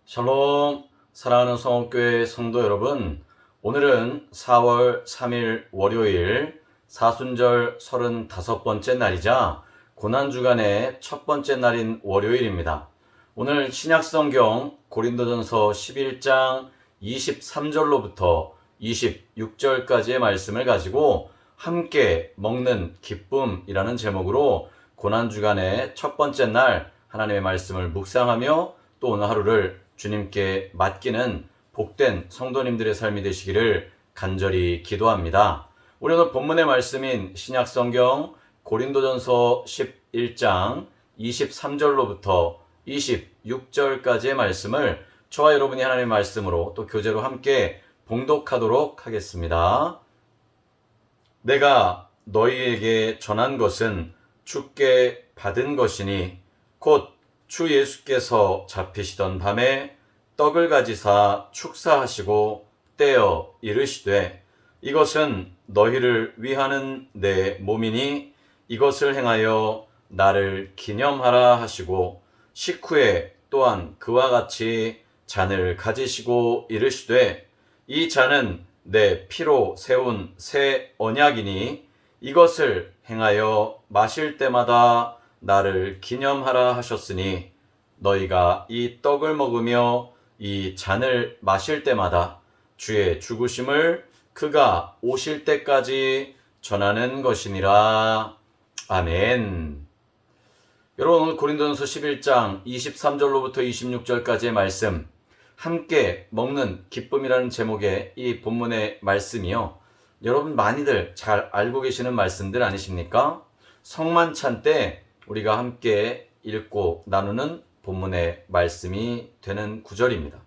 샬롬, 사랑하는 성업교회 성도 여러분, 오늘은 4월 3일 월요일 사순절 35번째 날이자 고난주간의 첫 번째 날인 월요일입니다. 오늘 신약성경 고린도전서 11장 23절로부터 26절까지의 말씀을 가지고 함께 먹는 기쁨이라는 제목으로 고난주간의 첫 번째 날 하나님의 말씀을 묵상하며 또 오늘 하루를 주님께 맡기는 복된 성도님들의 삶이 되시기를 간절히 기도합니다. 우리 오늘 본문의 말씀인 신약성경 고린도전서 11장 23절로부터 26절까지의 말씀을 저와 여러분이 하나님의 말씀으로 또 교제로 함께 봉독하도록 하겠습니다. 내가 너희에게 전한 것은 주께 받은 것이니 곧 주 예수께서 잡히시던 밤에 떡을 가지사 축사하시고 떼어 이르시되 이것은 너희를 위하는 내 몸이니 이것을 행하여 나를 기념하라 하시고 식후에 또한 그와 같이 잔을 가지시고 이르시되 이 잔은 내 피로 세운 새 언약이니 이것을 행하여 마실 때마다 나를 기념하라 하셨으니 너희가 이 떡을 먹으며 이 잔을 마실 때마다 주의 죽으심을 그가 오실 때까지 전하는 것이니라. 아멘. 여러분, 오늘 고린도전서 11장 23절로부터 26절까지의 말씀, 함께 먹는 기쁨이라는 제목의 이 본문의 말씀이요, 여러분 많이들 잘 알고 계시는 말씀들 아니십니까? 성만찬 때 우리가 함께 읽고 나누는 본문의 말씀이 되는 구절입니다.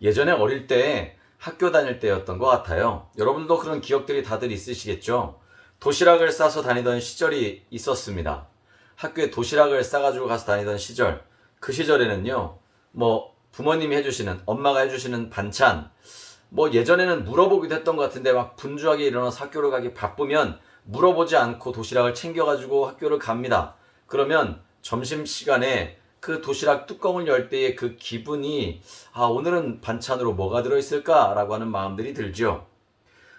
예전에 어릴 때 학교 다닐 때였던 것 같아요. 여러분도 그런 기억들이 다들 있으시겠죠? 도시락을 싸서 다니던 시절이 있었습니다. 학교에 도시락을 싸가지고 가서 다니던 시절, 그 시절에는요, 부모님이 해주시는, 엄마가 해주시는 반찬, 예전에는 물어보기도 했던 것 같은데 막 분주하게 일어나서 학교를 가기 바쁘면 물어보지 않고 도시락을 챙겨가지고 학교를 갑니다. 그러면 점심시간에 그 도시락 뚜껑을 열 때의 그 기분이 오늘은 반찬으로 뭐가 들어있을까? 라고 하는 마음들이 들죠.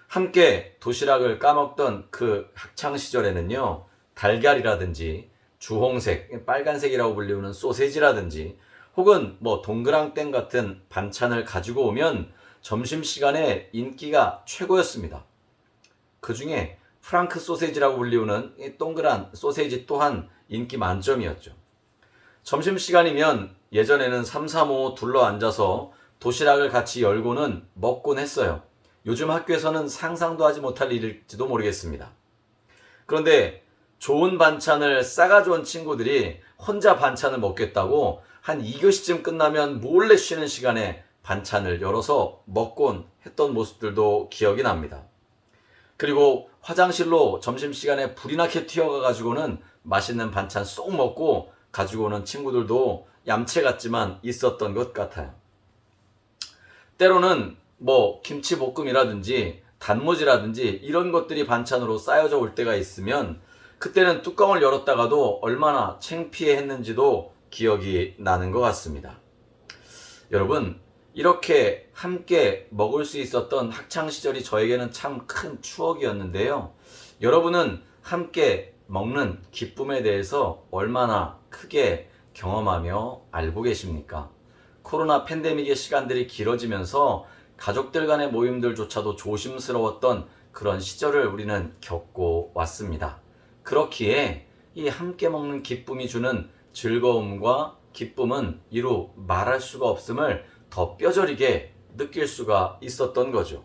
함께 도시락을 까먹던 그 학창시절에는요, 달걀이라든지 주홍색, 빨간색이라고 불리우는 소세지라든지 혹은 동그랑땡 같은 반찬을 가지고 오면 점심시간에 인기가 최고였습니다. 그 중에 프랑크 소세지라고 불리우는 이 동그란 소세지 또한 인기 만점이었죠. 점심시간이면 예전에는 3, 4, 5 둘러 앉아서 도시락을 같이 열고는 먹곤 했어요. 요즘 학교에서는 상상도 하지 못할 일일지도 모르겠습니다. 그런데 좋은 반찬을 싸가지고 온 친구들이 혼자 반찬을 먹겠다고 한 2교시쯤 끝나면 몰래 쉬는 시간에 반찬을 열어서 먹곤 했던 모습들도 기억이 납니다. 그리고 화장실로 점심시간에 불이 나게 튀어가가지고는 맛있는 반찬 쏙 먹고 가지고 오는 친구들도 얌체 같지만 있었던 것 같아요. 때로는 김치볶음이라든지 단무지라든지 이런 것들이 반찬으로 쌓여져 올 때가 있으면 그때는 뚜껑을 열었다가도 얼마나 창피해 했는지도 기억이 나는 것 같습니다. 여러분, 이렇게 함께 먹을 수 있었던 학창시절이 저에게는 참 큰 추억이었는데요. 여러분은 함께 먹는 기쁨에 대해서 얼마나 크게 경험하며 알고 계십니까? 코로나 팬데믹의 시간들이 길어지면서 가족들 간의 모임들조차도 조심스러웠던 그런 시절을 우리는 겪고 왔습니다. 그렇기에 이 함께 먹는 기쁨이 주는 즐거움과 기쁨은 이루 말할 수가 없음을 더 뼈저리게 느낄 수가 있었던 거죠.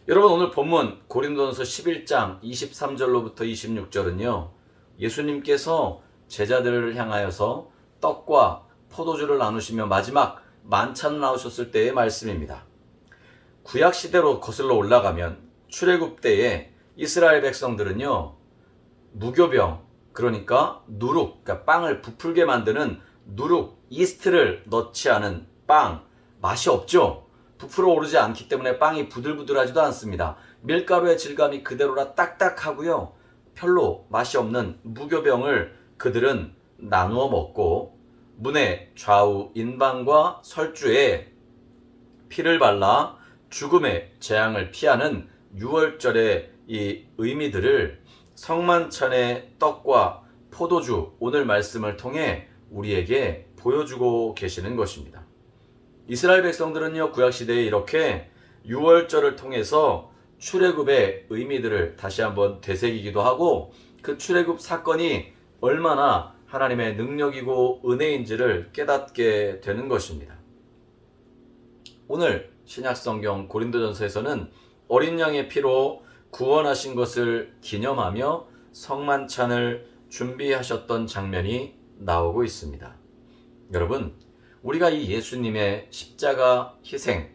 여러분, 오늘 본문 고린도전서 11장 23절로부터 26절은요, 예수님께서 제자들을 향하여서 떡과 포도주를 나누시며 마지막 만찬을 나누셨을 때의 말씀입니다. 구약시대로 거슬러 올라가면 출애굽 때에 이스라엘 백성들은요, 무교병, 그러니까 누룩, 그러니까 빵을 부풀게 만드는 누룩, 이스트를 넣지 않은 빵, 맛이 없죠. 부풀어 오르지 않기 때문에 빵이 부들부들하지도 않습니다. 밀가루의 질감이 그대로라 딱딱하고요, 별로 맛이 없는 무교병을 그들은 나누어 먹고 문의 좌우 인방과 설주에 피를 발라 죽음의 재앙을 피하는 유월절의 이 의미들을 성만찬의 떡과 포도주 오늘 말씀을 통해 우리에게 보여주고 계시는 것입니다. 이스라엘 백성들은요, 구약시대에 이렇게 유월절을 통해서 출애굽의 의미들을 다시 한번 되새기기도 하고 그 출애굽 사건이 얼마나 하나님의 능력이고 은혜인지를 깨닫게 되는 것입니다. 오늘 신약성경 고린도전서에서는 어린 양의 피로 구원하신 것을 기념하며 성만찬을 준비하셨던 장면이 나오고 있습니다. 여러분, 우리가 이 예수님의 십자가 희생,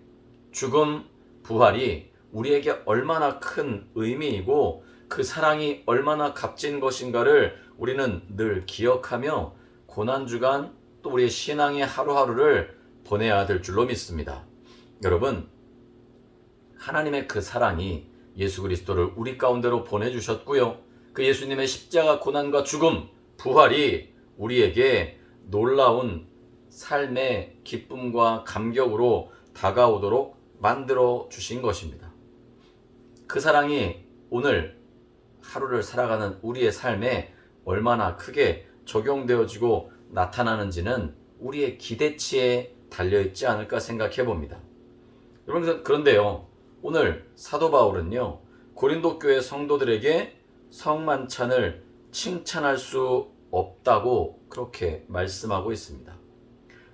죽음, 부활이 우리에게 얼마나 큰 의미이고 그 사랑이 얼마나 값진 것인가를 우리는 늘 기억하며 고난주간 또 우리의 신앙의 하루하루를 보내야 될 줄로 믿습니다. 여러분, 하나님의 그 사랑이 예수 그리스도를 우리 가운데로 보내주셨고요. 그 예수님의 십자가 고난과 죽음, 부활이 우리에게 놀라운 삶의 기쁨과 감격으로 다가오도록 만들어 주신 것입니다. 그 사랑이 오늘 하루를 살아가는 우리의 삶에 얼마나 크게 적용되어지고 나타나는지는 우리의 기대치에 달려있지 않을까 생각해 봅니다. 여러분, 그런데요, 오늘 사도 바울은요, 고린도 교회 성도들에게 성만찬을 칭찬할 수 없다고 그렇게 말씀하고 있습니다.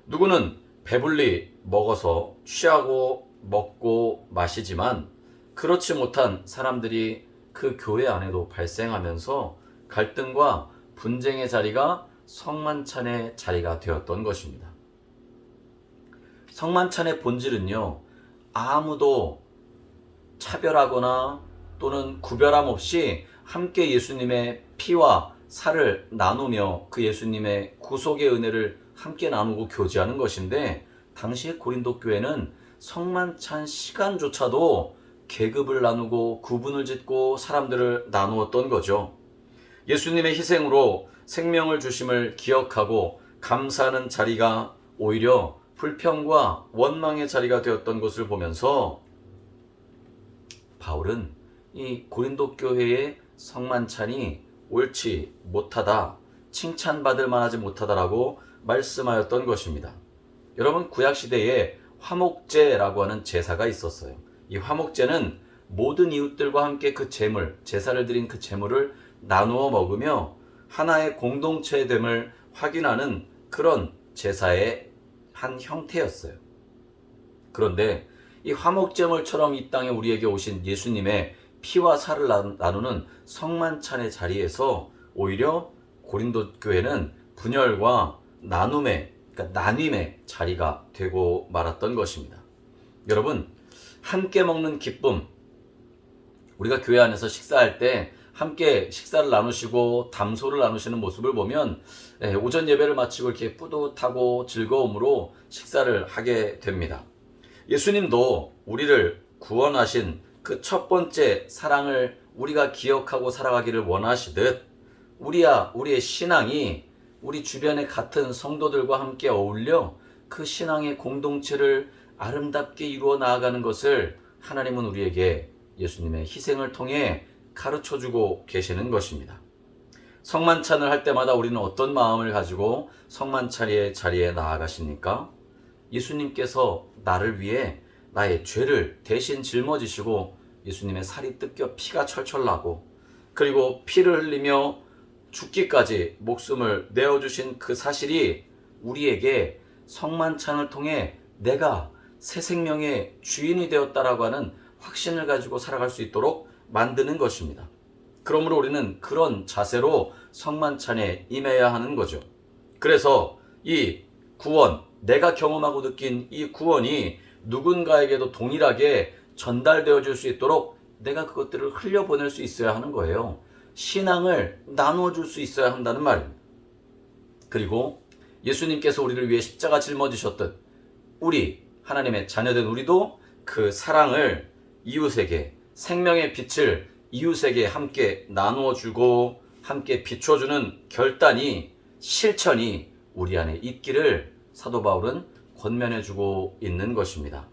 누구는 배불리 먹어서 취하고 먹고 마시지만 그렇지 못한 사람들이 그 교회 안에도 발생하면서 갈등과 분쟁의 자리가 성만찬의 자리가 되었던 것입니다. 성만찬의 본질은요, 아무도 차별하거나 또는 구별함 없이 함께 예수님의 피와 살을 나누며 그 예수님의 구속의 은혜를 함께 나누고 교제하는 것인데, 당시의 고린도 교회는 성만찬 시간조차도 계급을 나누고 구분을 짓고 사람들을 나누었던 거죠. 예수님의 희생으로 생명을 주심을 기억하고 감사하는 자리가 오히려 불평과 원망의 자리가 되었던 것을 보면서 바울은 이 고린도 교회의 성만찬이 옳지 못하다, 칭찬받을 만하지 못하다라고 말씀하였던 것입니다. 여러분, 구약시대에 화목제라고 하는 제사가 있었어요. 이 화목제는 모든 이웃들과 함께 그 제물, 제사를 드린 그 제물을 나누어 먹으며 하나의 공동체됨을 확인하는 그런 제사의 한 형태였어요. 그런데 이 화목제물처럼 이 땅에 우리에게 오신 예수님의 피와 살을 나누는 성만찬의 자리에서 오히려 고린도 교회는 분열과 나눔의, 그러니까 나눔의 자리가 되고 말았던 것입니다. 여러분, 함께 먹는 기쁨, 우리가 교회 안에서 식사할 때 함께 식사를 나누시고 담소를 나누시는 모습을 보면 오전 예배를 마치고 이렇게 뿌듯하고 즐거움으로 식사를 하게 됩니다. 예수님도 우리를 구원하신 그 첫 번째 사랑을 우리가 기억하고 살아가기를 원하시듯 우리의 신앙이 우리 주변의 같은 성도들과 함께 어울려 그 신앙의 공동체를 아름답게 이루어 나아가는 것을 하나님은 우리에게 예수님의 희생을 통해 가르쳐주고 계시는 것입니다. 성만찬을 할 때마다 우리는 어떤 마음을 가지고 성만찬의 자리에 나아가십니까? 예수님께서 나를 위해 나의 죄를 대신 짊어지시고 예수님의 살이 뜯겨 피가 철철 나고 그리고 피를 흘리며 죽기까지 목숨을 내어주신 그 사실이 우리에게 성만찬을 통해 내가 새 생명의 주인이 되었다라고 하는 확신을 가지고 살아갈 수 있도록 만드는 것입니다. 그러므로 우리는 그런 자세로 성만찬에 임해야 하는 거죠. 그래서 이 구원, 내가 경험하고 느낀 이 구원이 누군가에게도 동일하게 전달되어 줄 수 있도록 내가 그것들을 흘려보낼 수 있어야 하는 거예요. 신앙을 나누어 줄 수 있어야 한다는 말입니다. 그리고 예수님께서 우리를 위해 십자가 짊어지셨듯 우리 하나님의 자녀된 우리도 그 사랑을 이웃에게, 생명의 빛을 이웃에게 함께 나누어 주고 함께 비춰주는 결단이, 실천이 우리 안에 있기를 사도 바울은 권면해주고 있는 것입니다.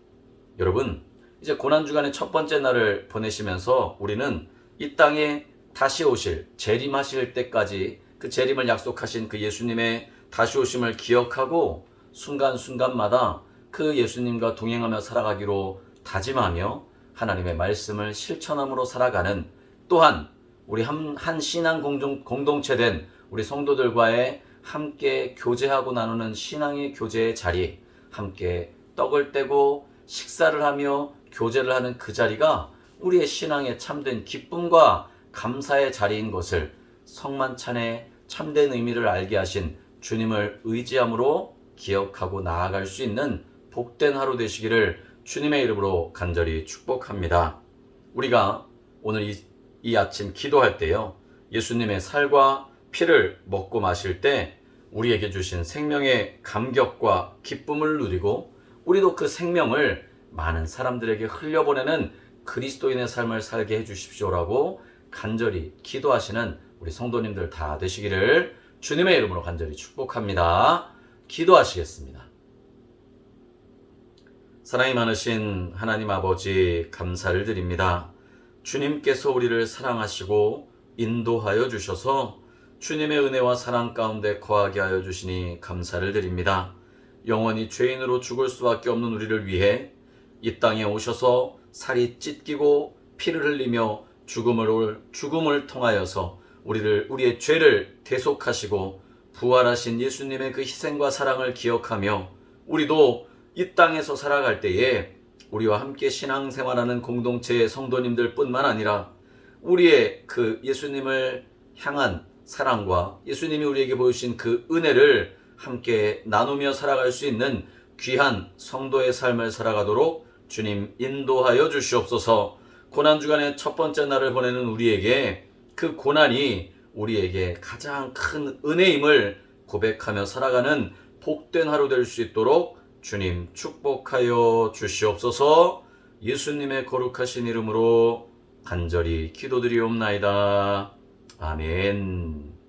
여러분, 이제 고난주간의 첫 번째 날을 보내시면서 우리는 이 땅에 다시 오실, 재림하실 때까지 그 재림을 약속하신 그 예수님의 다시 오심을 기억하고 순간순간마다 그 예수님과 동행하며 살아가기로 다짐하며 하나님의 말씀을 실천함으로 살아가는, 또한 우리 한 신앙 공동체된 우리 성도들과의 함께 교제하고 나누는 신앙의 교제의 자리, 함께 떡을 떼고 식사를 하며 교제를 하는 그 자리가 우리의 신앙의 참된 기쁨과 감사의 자리인 것을 성만찬의 참된 의미를 알게 하신 주님을 의지함으로 기억하고 나아갈 수 있는 복된 하루 되시기를 주님의 이름으로 간절히 축복합니다. 우리가 오늘 이 아침 기도할 때요, 예수님의 살과 피를 먹고 마실 때 우리에게 주신 생명의 감격과 기쁨을 누리고 우리도 그 생명을 많은 사람들에게 흘려보내는 그리스도인의 삶을 살게 해주십시오라고 간절히 기도하시는 우리 성도님들 다 되시기를 주님의 이름으로 간절히 축복합니다. 기도하시겠습니다. 사랑이 많으신 하나님 아버지, 감사를 드립니다. 주님께서 우리를 사랑하시고 인도하여 주셔서 주님의 은혜와 사랑 가운데 거하게 하여 주시니 감사를 드립니다. 영원히 죄인으로 죽을 수밖에 없는 우리를 위해 이 땅에 오셔서 살이 찢기고 피를 흘리며 죽음을 통하여서 우리의 죄를 대속하시고 부활하신 예수님의 그 희생과 사랑을 기억하며 우리도 이 땅에서 살아갈 때에 우리와 함께 신앙생활하는 공동체의 성도님들 뿐만 아니라 우리의 그 예수님을 향한 사랑과 예수님이 우리에게 보여주신 그 은혜를 함께 나누며 살아갈 수 있는 귀한 성도의 삶을 살아가도록 주님 인도하여 주시옵소서. 고난주간의 첫 번째 날을 보내는 우리에게 그 고난이 우리에게 가장 큰 은혜임을 고백하며 살아가는 복된 하루 될 수 있도록 주님 축복하여 주시옵소서. 예수님의 거룩하신 이름으로 간절히 기도드리옵나이다. 아멘.